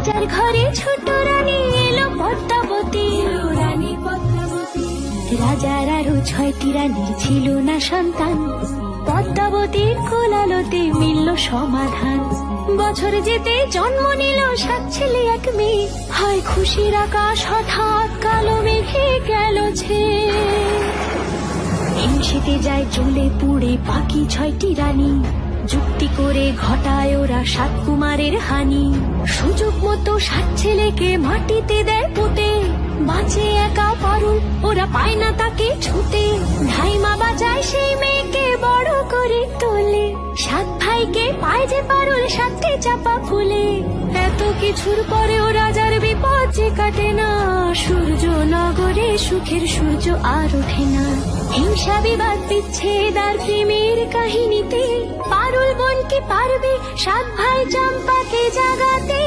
রাজার ঘরে ছোট রানী এলো পদ্মাবতী। রাজার আরো 6টি রানীর ছিল না সন্তান, পদ্মাবতীর কোলালোতে মিলল সমাধান। বছর যেতে জন্ম নিল 7 ছেলে 1 মেয়ে, হয় খুশির আকাশ হঠাৎ কালো মেঘে গেল ছেয়ে। হিংসেতে যায় জ্বলে পুড়ে বাকি 6টি রানী, যুক্তি করে ঘটায় ওরা 7 কুমারের হানি। সুযোগ মতো 7 ছেলেকে মাটিতে দেয় পুঁতে, বাঁচে একা পারুল, ওরা পায় না তাকে ছুতে। ধাইমা বাজায় সেই মেয়েকে বড় করে তোলে, 7 ভাইকে পায় যে পারুল 7টি চাপা ফুলে। এত কিছুর পরেও রাজার বিপদ যে কাটে না, সূর্য নগরে সুখের সূর্য আর ওঠে না। হিংসা বিবাদ বিচ্ছেদ আর প্রেমের কাহিনীতে পারুল বোন কি পারবে 7 ভাই চম্পাকে জাগাতে?